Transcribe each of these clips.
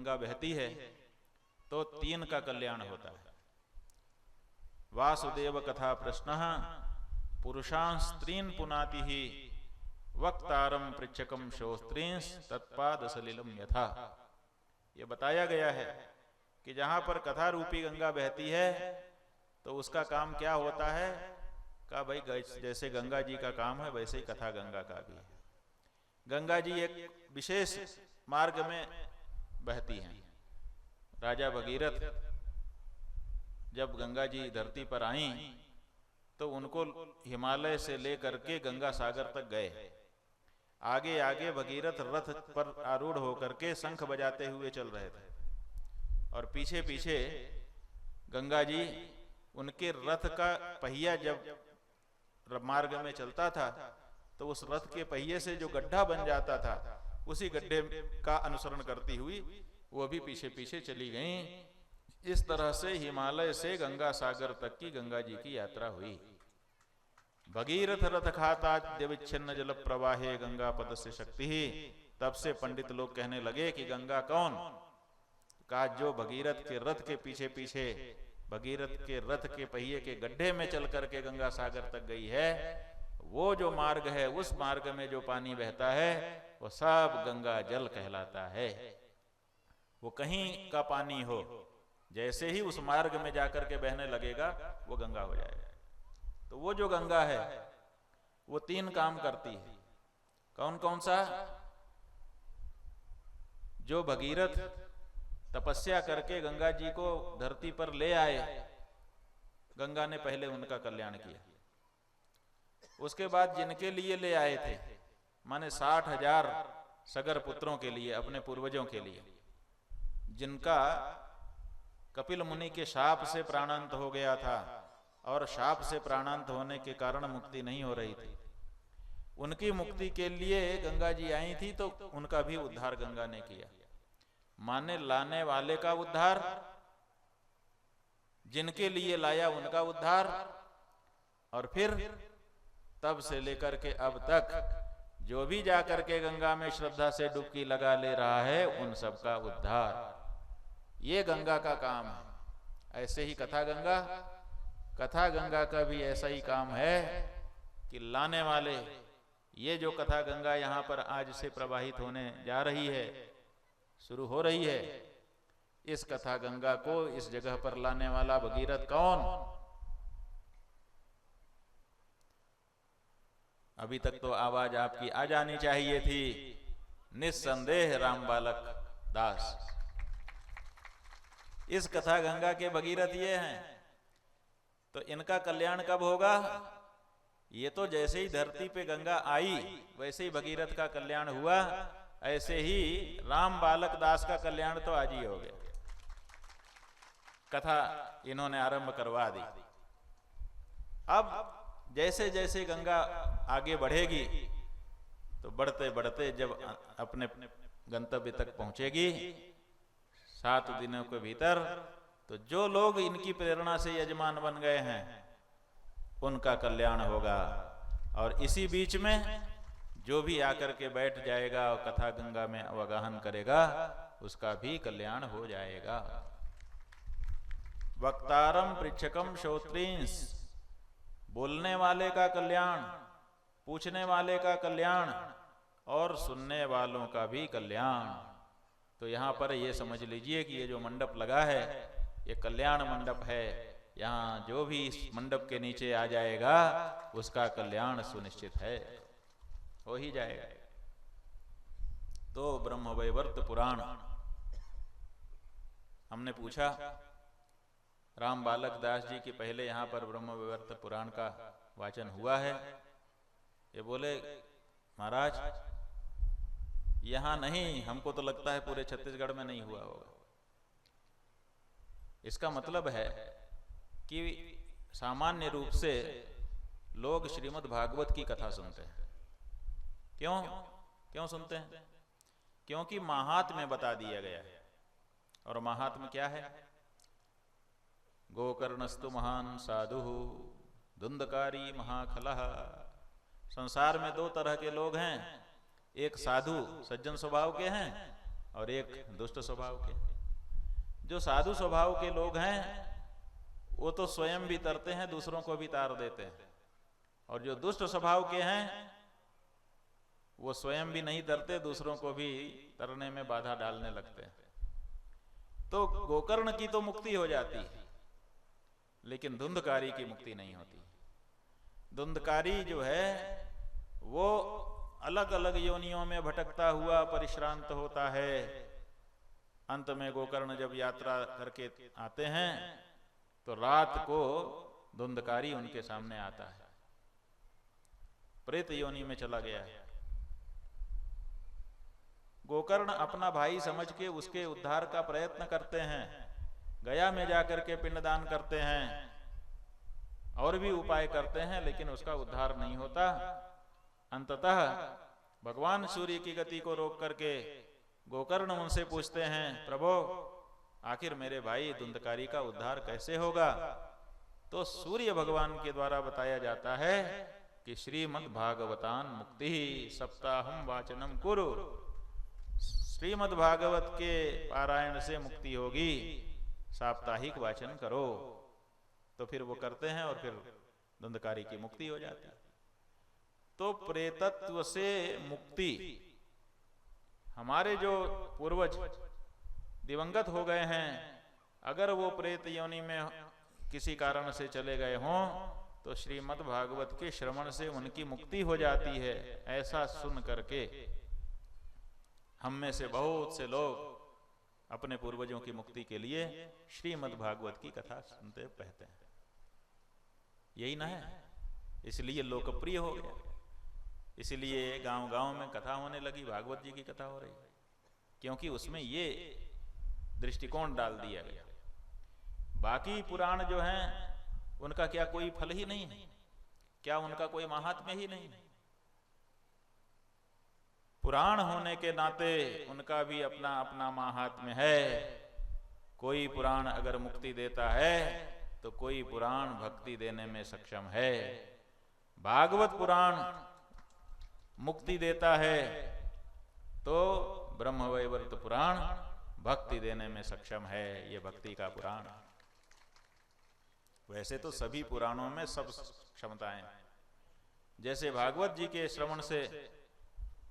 गंगा बहती है तो तीन का कल्याण होता है। वासुदेव कथा प्रश्न पुरुषां स्त्रीन पुनाति ही वक्तारम पृच्छकम श्रोत्रींस तत्पाद सलिलम यथा। ये बताया गया है कि जहां पर कथा रूपी गंगा बहती है तो उसका काम क्या होता है, का भाई जैसे गंगा जी का काम है वैसे ही कथा गंगा का भी है। गंगा जी एक विशेष मार्ग में बहती हैं। राजा भगीरथ जब गंगा जी धरती पर आईं तो उनको हिमालय से लेकर के गंगा सागर तक गए। आगे आगे भगीरथ रथ पर आरूढ़ होकर के शंख बजाते हुए चल रहे थे और पीछे पीछे गंगा जी, उनके रथ का पहिया जब मार्ग में चलता था तो उस रथ के पहिए से जो गड्ढा बन जाता था उसी गड्ढे का अनुसरण करती हुई वो भी पीछे पीछे चली गईं। इस तरह से हिमालय से गंगा सागर तक की गंगा जी की यात्रा हुई। भगीरथ रथ खाता विच्छिन्न जल प्रवाहे गंगा पद से शक्ति ही। तब से पंडित लोग कहने लगे कि गंगा कौन, का जो भगीरथ के रथ के पीछे पीछे भगीरथ के रथ के पहिए के गड्ढे में चल करके गंगा सागर तक गई है, वो जो मार्ग है उस मार्ग में जो पानी बहता है वो सब गंगा जल कहलाता है। वो कहीं का पानी हो, जैसे ही उस मार्ग में जाकर के बहने लगेगा वो गंगा हो जाएगा। तो वो जो गंगा है वो तीन काम करती है। कौन कौन सा? जो भगीरथ तपस्या करके गंगा जी को धरती पर ले आए, गंगा ने पहले उनका कल्याण किया। उसके बाद जिनके लिए ले आए थे, माने 60,000 सगर पुत्रों के लिए, अपने पूर्वजों के लिए, जिनका कपिल मुनि के शाप से प्राणांत हो गया था और शाप से प्राणांत होने के कारण मुक्ति नहीं हो रही थी, उनकी मुक्ति के लिए गंगा जी आई थी तो उनका भी उद्धार गंगा ने किया। माने लाने वाले का उद्धार, जिनके लिए लाया उनका उद्धार, और फिर तब से लेकर के अब तक जो भी जाकर के गंगा में श्रद्धा से डुबकी लगा ले रहा है उन सब का उद्धार। ये गंगा का काम है। ऐसे ही कथा गंगा का भी ऐसा ही काम है कि लाने वाले, ये जो कथा गंगा यहाँ पर आज से प्रवाहित होने जा रही है, शुरू हो रही है, इस कथा गंगा को इस जगह पर लाने वाला भगीरथ कौन? अभी तक तो आवाज आपकी आ जानी चाहिए थी, निस्संदेह राम बालक दास। इस कथा गंगा के भगीरथ ये हैं। तो इनका कल्याण कब होगा? ये तो जैसे ही धरती पे गंगा आई वैसे ही भगीरथ का कल्याण हुआ, ऐसे ही राम बालक दास का कल्याण तो आज ही हो गया। कथा इन्होंने आरंभ करवा दी। अब जैसे जैसे गंगा आगे बढ़ेगी तो बढ़ते बढ़ते जब अपने गंतव्य तक पहुंचेगी 7 दिनों के भीतर, तो जो लोग इनकी प्रेरणा से यजमान बन गए हैं उनका कल्याण होगा। और इसी बीच में जो भी आकर के बैठ जाएगा और कथा गंगा में अवगाहन करेगा उसका भी कल्याण हो जाएगा। वक्तारम पृच्छकम श्रोत्रींस, बोलने वाले का कल्याण, पूछने वाले का कल्याण और सुनने वालों का भी कल्याण। तो यहाँ पर ये समझ लीजिए कि ये जो मंडप लगा है ये कल्याण मंडप है। यहाँ जो भी इस मंडप के नीचे आ जाएगा उसका कल्याण सुनिश्चित है, हो ही जाएगा। तो ब्रह्मवैवर्त पुराण हमने पूछा, राम बालक दास जी के पहले यहाँ पर ब्रह्मवैवर्त पुराण का वाचन हुआ है। ये बोले महाराज यहाँ नहीं, हमको तो लगता है पूरे छत्तीसगढ़ में नहीं हुआ होगा। इसका मतलब है कि सामान्य रूप से लोग श्रीमद् भागवत की कथा सुनते हैं। क्यों सुनते हैं? क्योंकि महात्म्य बता दिया गया है। और महात्म्य क्या है? गोकर्णस्तु महान साधु धुंधकारी महाखलः। संसार में 2 तरह के लोग हैं, एक साधु सज्जन स्वभाव के हैं और एक दुष्ट स्वभाव के। जो साधु स्वभाव के लोग हैं वो तो स्वयं भी तरते हैं, दूसरों को भी तार देते हैं, और जो दुष्ट स्वभाव के हैं वो स्वयं भी नहीं तरते, दूसरों को भी तरने में बाधा डालने लगते हैं। तो गोकर्ण की तो मुक्ति हो जाती है, लेकिन धुंधकारी की मुक्ति नहीं होती। धुंधकारी जो है वो अलग अलग योनियों में भटकता हुआ परिश्रांत होता है। अंत में गोकर्ण जब यात्रा करके आते हैं तो रात को धुंधकारी उनके सामने आता है, प्रेत योनि में चला गया है। गोकर्ण अपना भाई समझ के उसके उद्धार का प्रयत्न करते हैं, गया में जाकर के पिंडदान करते हैं और भी उपाय करते हैं, लेकिन उसका उद्धार नहीं होता। अंततः भगवान सूर्य की गति को रोक करके गोकर्ण उनसे पूछते हैं, प्रभु आखिर मेरे भाई धुंधकारी का उद्धार कैसे होगा? तो सूर्य भगवान के द्वारा बताया जाता है कि श्रीमद् भागवतान मुक्ति सप्ताहम वाचनम कुरु, श्रीमद् भागवत के पारायण से मुक्ति होगी, साप्ताहिक वाचन करो। तो फिर वो करते हैं और फिर धुंधकारी की मुक्ति हो जाती है। तो प्रेतत्व से मुक्ति, हमारे जो पूर्वज दिवंगत हो गए हैं, अगर वो प्रेत योनि में किसी कारण से चले गए हों तो श्रीमद् भागवत के श्रवण से उनकी मुक्ति हो जाती है। ऐसा सुन करके हम में से बहुत से लोग अपने पूर्वजों की मुक्ति के लिए श्रीमद् भागवत की कथा सुनते पढ़ते हैं। यही ना है, इसलिए लोकप्रिय हो गया, इसलिए गांव-गांव में कथा होने लगी, भागवत जी की कथा हो रही है, क्योंकि उसमें ये दृष्टिकोण डाल दिया गया। बाकी पुराण जो हैं उनका क्या कोई फल ही नहीं है? क्या उनका कोई महात्म्य ही नहीं है? पुराण होने के नाते उनका भी अपना अपना महात्म्य है। कोई पुराण अगर मुक्ति देता है तो कोई पुराण भक्ति देने में सक्षम है। भागवत पुराण मुक्ति देता है तो ब्रह्मवैवर्त पुराण भक्ति देने में सक्षम है। ये भक्ति का पुराण। वैसे तो सभी पुराणों में सब क्षमताएं, जैसे भागवत जी के श्रवण से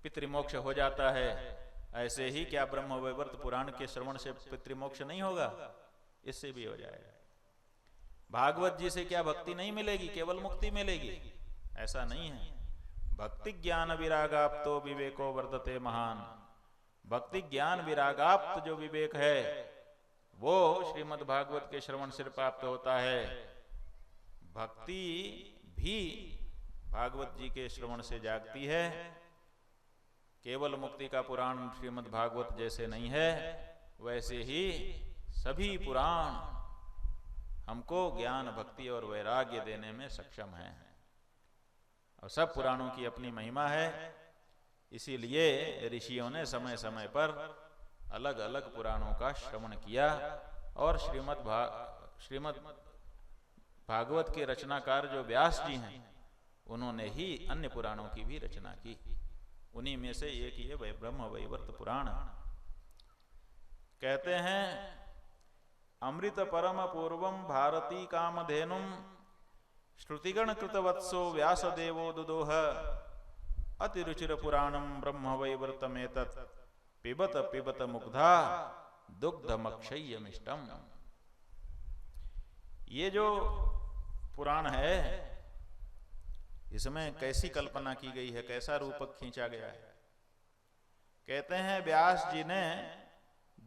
पितृमोक्ष हो जाता है, ऐसे ही क्या ब्रह्मवैवर्त पुराण के श्रवण से पितृमोक्ष नहीं होगा? इससे भी हो जाएगा। भागवत जी से क्या भक्ति नहीं मिलेगी, केवल मुक्ति मिलेगी? ऐसा नहीं है। भक्ति ज्ञान विरागाप्तो विवेको वर्धते महान। भक्ति ज्ञान विरागाप्त जो विवेक है वो श्रीमद् भागवत के श्रवण से प्राप्त होता है। भक्ति भी भागवत जी के श्रवण से जागती है। केवल मुक्ति का पुराण श्रीमद् भागवत जैसे नहीं है, वैसे ही सभी पुराण हमको ज्ञान, भक्ति और वैराग्य देने में सक्षम हैं। और सब पुराणों की अपनी महिमा है, इसीलिए ऋषियों ने समय समय पर अलग अलग पुराणों का श्रवण किया। और श्रीमद् भागवत के रचनाकार जो व्यास जी हैं, उन्होंने ही अन्य पुराणों की भी रचना की। उन्हीं में से एक ये ब्रह्मवैवर्त पुराण। कहते हैं, अमृत परम पूर्वम भारती कामधेनुम श्रुतिगण कृतवत्सो व्यासदेवो दुदोह अतिरुचिर पुराणम ब्रह्मवैवर्तमेतत् पिबत पिबत मुग्धा दुग्धमक्षय्यमिष्टम। ये जो पुराण है, इसमें कैसी कल्पना की गई है, कैसा रूपक खींचा गया है। कहते हैं, व्यास जी ने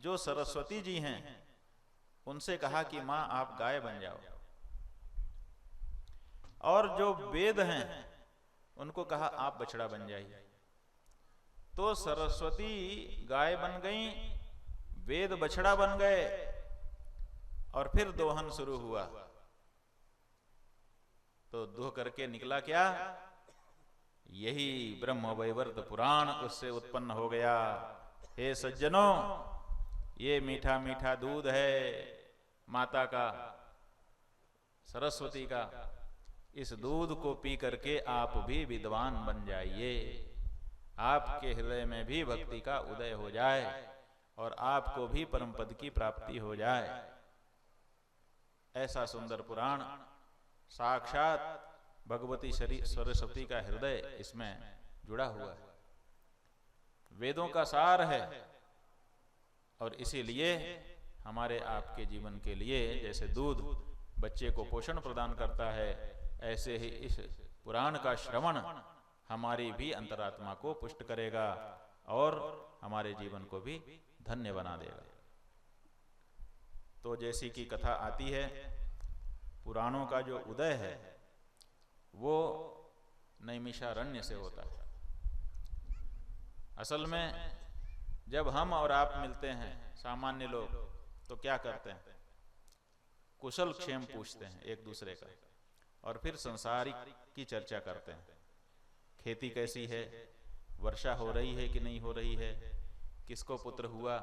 जो सरस्वती जी हैं उनसे कहा कि मां आप गाय बन जाओ, और जो वेद हैं उनको कहा आप बछड़ा बन जाइए। तो सरस्वती गाय बन गई, वेद बछड़ा बन गए, और फिर दोहन शुरू हुआ। तो दोह करके निकला क्या? यही ब्रह्मवैवर्त पुराण उससे उत्पन्न हो गया। हे सज्जनों, ये मीठा मीठा दूध है माता का, सरस्वती का। इस दूध को पी करके आप भी विद्वान बन जाइए, आपके हृदय में भी भक्ति का उदय हो जाए, और आपको भी परम पद की प्राप्ति हो जाए। ऐसा सुंदर पुराण, साक्षात भगवती सरस्वती का हृदय इसमें जुड़ा हुआ है, वेदों का सार है। और इसीलिए हमारे आपके जीवन के लिए जैसे दूध बच्चे को पोषण प्रदान करता है, ऐसे ही इस पुराण का श्रवण हमारी भी अंतरात्मा को पुष्ट करेगा और हमारे जीवन को भी धन्य बना देगा। तो जैसी कि कथा आती है, पुराणों का जो उदय है वो नैमिषारण्य से होता है। असल में जब हम और आप मिलते हैं सामान्य लोग, तो क्या करते हैं? कुशल क्षेम पूछते हैं एक दूसरे का, और फिर संसारिक की चर्चा करते हैं। खेती कैसी है, वर्षा हो रही है कि नहीं हो रही है, किसको पुत्र हुआ,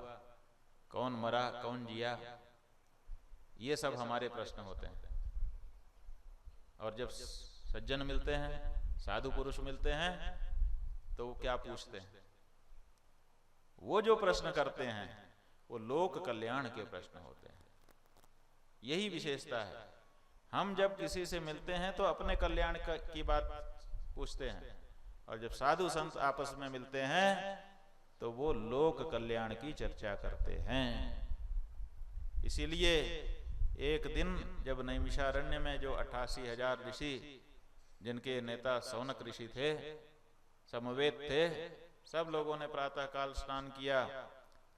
कौन मरा कौन जिया, ये सब हमारे प्रश्न होते हैं। और जब सज्जन मिलते हैं, साधु पुरुष मिलते हैं, तो वो क्या पूछते हैं? वो जो प्रश्न करते हैं वो लोक कल्याण के प्रश्न होते हैं। यही विशेषता है। हम जब किसी से मिलते हैं तो अपने कल्याण की बात पूछते हैं, और जब साधु संत आपस में मिलते हैं तो वो लोक कल्याण की चर्चा करते हैं। इसीलिए एक दिन जब नैमिषारण्य में जो 88,000 ऋषि, जिनके नेता सौनक ऋषि थे, समवेत थे, सब लोगों ने प्रातः काल स्नान किया,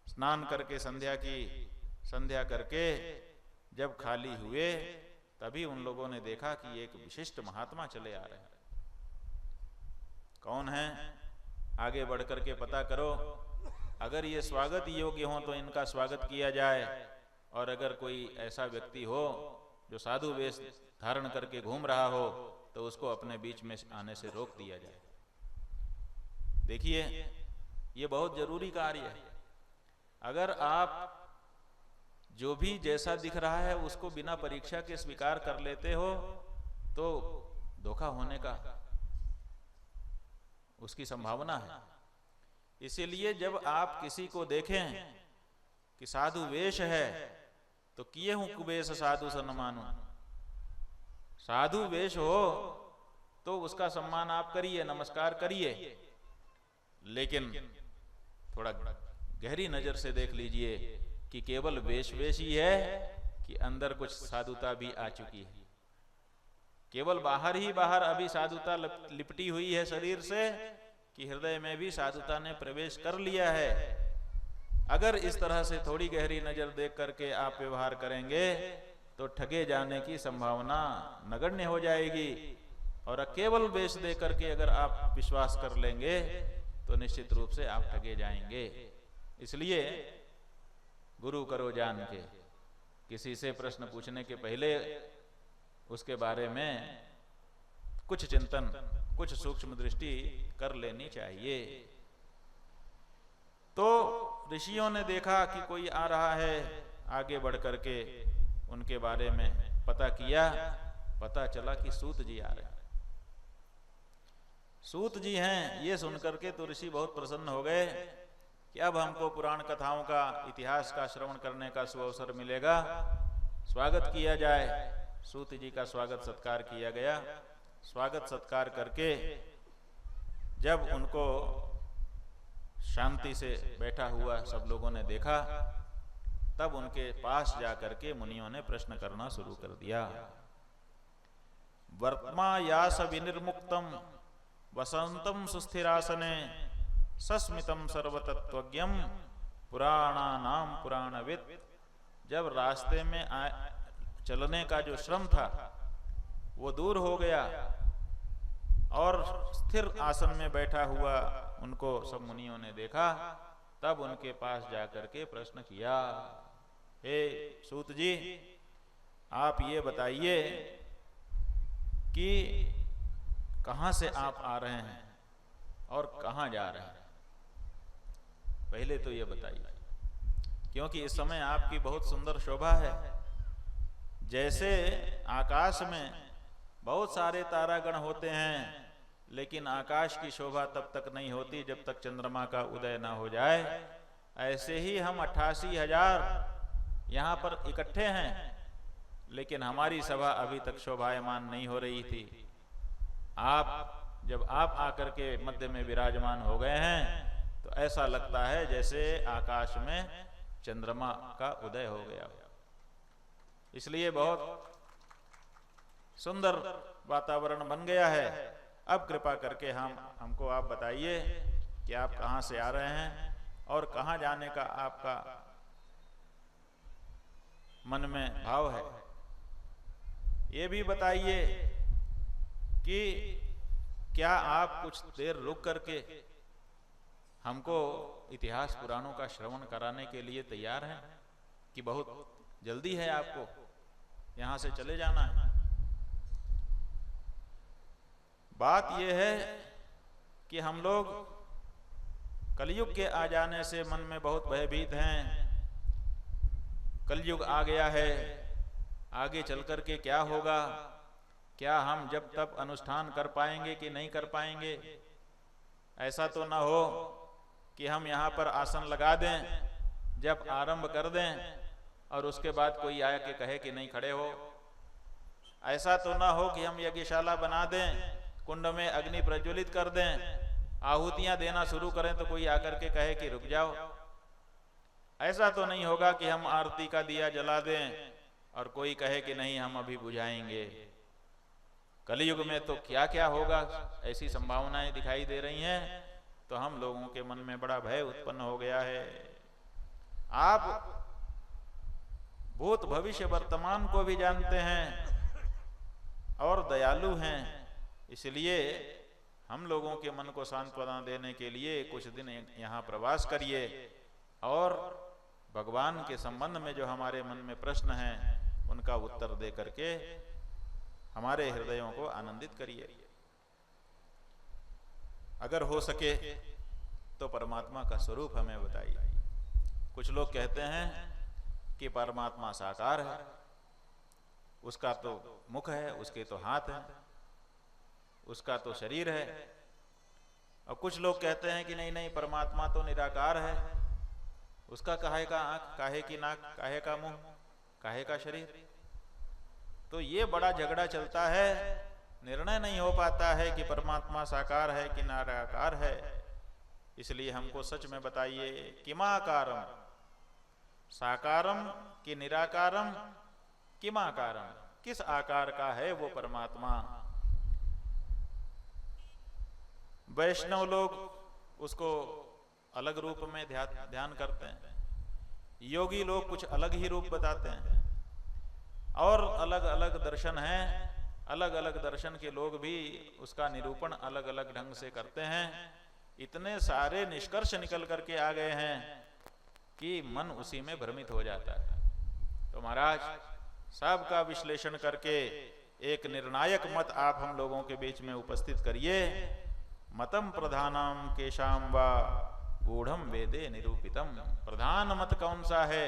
स्नान करके संध्या की, संध्या करके जब खाली हुए तभी उन लोगों ने देखा कि एक विशिष्ट महात्मा चले आ रहे हैं। कौन है? आगे बढ़ करके पता करो। अगर ये स्वागत योग्य हो तो इनका स्वागत किया जाए, और अगर कोई ऐसा व्यक्ति हो जो साधु वेश धारण करके घूम रहा हो तो उसको अपने बीच में आने से रोक दिया जाए। देखिए, ये बहुत जरूरी कार्य है। अगर आप जो भी जैसा दिख रहा है उसको बिना परीक्षा के स्वीकार कर लेते हो तो धोखा होने का उसकी संभावना है। इसीलिए जब आप किसी को देखें कि साधु वेश है तो किए हूं कुबेश साधु सन मानो। साधु वेश हो तो उसका सम्मान आप करिए, नमस्कार करिए, लेकिन थोड़ा गहरी नजर से देख लीजिए कि केवल वेश ही है कि अंदर कुछ साधुता भी आ चुकी है। केवल बाहर ही बाहर अभी साधुता लिपटी हुई है शरीर से, कि हृदय में भी साधुता ने प्रवेश कर लिया है। अगर इस तरह से थोड़ी गहरी नजर देख करके आप व्यवहार करेंगे तो ठगे जाने की संभावना नगण्य हो जाएगी। और केवल वेश दे करके अगर आप विश्वास कर लेंगे तो निश्चित रूप से आप ठगे जाएंगे। इसलिए गुरु करो जान के, किसी से प्रश्न पूछने के पहले उसके बारे में कुछ चिंतन, कुछ सूक्ष्म दृष्टि कर लेनी चाहिए। तो ऋषियों ने देखा कि कोई आ रहा है, आगे बढ़ करके उनके बारे में पता किया, पता चला कि सूत जी आ रहे हैं। सूत जी हैं, ये सुनकर के तो ऋषि बहुत प्रसन्न हो गए कि अब हमको पुराण कथाओं का, इतिहास का श्रवण करने का सुअवसर मिलेगा, स्वागत किया जाए। सूत जी का स्वागत सत्कार किया गया। स्वागत सत्कार करके जब उनको शांति से बैठा हुआ सब लोगों ने देखा, तब उनके पास जाकर के मुनियों ने प्रश्न करना शुरू कर दिया। वर्त्मा यास विनिर्मुक्तम वसंतम सुस्थिरासने सस्मितम सर्वतत्वज्ञम पुराणानाम पुराणविद। जब रास्ते में चलने का जो श्रम था वो दूर हो गया और स्थिर आसन में बैठा हुआ उनको सब मुनियों ने देखा, तब उनके पास जाकर के प्रश्न किया, हे सूत जी, आप ये बताइए कि कहां से आप आ रहे हैं और कहां जा रहे हैं? पहले तो ये बताइए, क्योंकि इस समय आपकी बहुत सुंदर शोभा है। जैसे आकाश में बहुत सारे तारागण होते हैं, लेकिन आकाश की शोभा तब तक नहीं होती जब तक चंद्रमा का उदय ना हो जाए। ऐसे ही हम 88,000 यहाँ पर इकट्ठे हैं, लेकिन हमारी सभा अभी तक शोभायमान नहीं हो रही थी। जब आप आकर के मध्य में विराजमान हो गए हैं तो ऐसा लगता है जैसे आकाश में चंद्रमा का उदय हो गया। इसलिए बहुत सुंदर वातावरण बन गया है। अब कृपा करके हमको आप बताइए कि आप कहाँ से आ रहे हैं और कहाँ जाने का आपका मन में भाव है। ये भी बताइए कि क्या आप कुछ देर रुक करके हमको इतिहास पुराणों का श्रवण कराने के लिए तैयार हैं कि बहुत जल्दी है, आपको यहां से चले जाना है? बात यह है कि हम लोग कलयुग के आ जाने से मन में बहुत भयभीत हैं। कलयुग आ गया है, आगे चल कर के क्या होगा, क्या हम जब तब अनुष्ठान कर पाएंगे कि नहीं कर पाएंगे? ऐसा तो ना हो कि हम यहाँ पर आसन लगा दें, जब आरंभ कर दें और उसके बाद कोई आया के कहे कि नहीं खड़े हो। ऐसा तो ना हो कि हम यज्ञशाला बना दें, कुंड में अग्नि प्रज्वलित कर दें, आहुतियां देना शुरू करें तो कोई आकर के कहे कि रुक जाओ। ऐसा तो नहीं होगा कि हम आरती का दिया जला दें और कोई कहे कि नहीं हम अभी बुझाएंगे। कलयुग में तो क्या क्या होगा, ऐसी संभावनाएं दिखाई दे रही हैं, तो हम लोगों के मन में बड़ा भय उत्पन्न हो गया है। आप भूत भविष्य वर्तमान को भी जानते हैं और दयालु हैं, इसलिए हम लोगों के मन को सांत्वना देने के लिए कुछ दिन यहाँ प्रवास करिए और भगवान के संबंध में जो हमारे मन में प्रश्न हैं उनका उत्तर दे करके हमारे हृदयों को आनंदित करिए। अगर हो सके तो परमात्मा का स्वरूप हमें बताइए। कुछ लोग कहते हैं कि परमात्मा साकार है, उसका तो मुख है, उसके तो हाथ हैं, उसका तो शरीर है। और कुछ लोग कहते हैं कि नहीं नहीं परमात्मा तो निराकार है, उसका काहे का आंख, काहे की नाक, काहे का मुंह, काहे का शरीर। तो ये बड़ा झगड़ा चलता है, निर्णय नहीं हो पाता है कि परमात्मा साकार है कि निराकार है। इसलिए हमको सच में बताइए, किमाकारम, साकारम कि निराकारम, किमाकारम, किस आकार का है वो परमात्मा। वैष्णव लोग उसको अलग रूप में ध्यान करते हैं, योगी लोग कुछ अलग ही रूप बताते हैं, और अलग अलग दर्शन हैं, अलग अलग दर्शन के लोग भी उसका निरूपण अलग अलग ढंग से करते हैं। इतने सारे निष्कर्ष निकल करके आ गए हैं कि मन उसी में भ्रमित हो जाता है। तो महाराज सबका विश्लेषण करके एक निर्णायक मत आप हम लोगों के बीच में उपस्थित करिए। मतम प्रधानम केशाम वा गूढ़म वेदे निरूपितम। प्रधान मत कौन सा है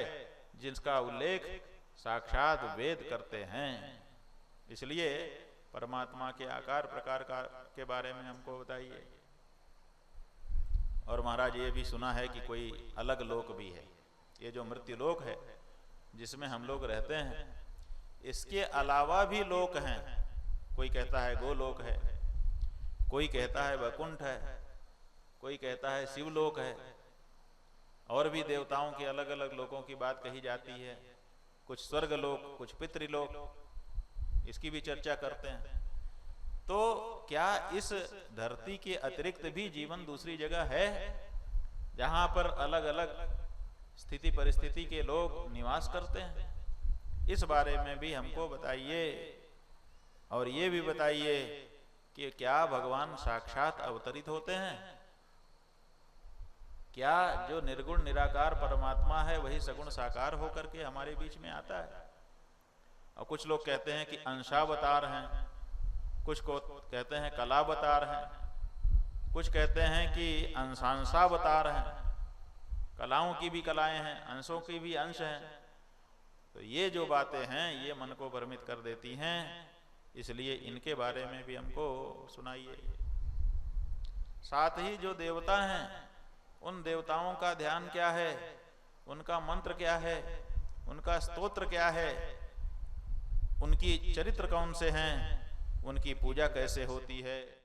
जिसका उल्लेख साक्षात वेद करते हैं। इसलिए परमात्मा के आकार प्रकार के बारे में हमको बताइए। और महाराज ये भी सुना है कि कोई अलग लोक भी है, ये जो मृत्यु लोक है जिसमें हम लोग रहते हैं, इसके अलावा भी लोक हैं। कोई कहता है गोलोक है, कोई कहता है वैकुंठ है, कोई कहता है शिवलोक है, और भी देवताओं के अलग अलग लोकों की बात कही जाती है। कुछ स्वर्गलोक, कुछ पितृलोक, इसकी भी चर्चा करते हैं। तो क्या इस धरती के अतिरिक्त भी जीवन दूसरी जगह है जहां पर अलग अलग स्थिति परिस्थिति के लोग निवास करते हैं? इस बारे में भी हमको बताइए। और ये भी बताइए कि क्या भगवान साक्षात अवतरित होते हैं? क्या जो निर्गुण निराकार परमात्मा है वही सगुण साकार होकर के हमारे बीच में आता है? और कुछ लोग कहते हैं कि अंशावतार हैं, कुछ को कहते हैं कलावतार हैं, कुछ कहते हैं कि अंशांशावतार हैं, कलाओं की भी कलाएं हैं, अंशों की भी अंश हैं। तो ये जो बातें हैं ये मन को भ्रमित कर देती हैं, इसलिए इनके बारे में भी हमको सुनाइए। साथ ही जो देवता हैं उन देवताओं का ध्यान क्या है, उनका मंत्र क्या है, उनका स्तोत्र क्या है, उनकी चरित्र कौन से हैं, उनकी पूजा कैसे होती है।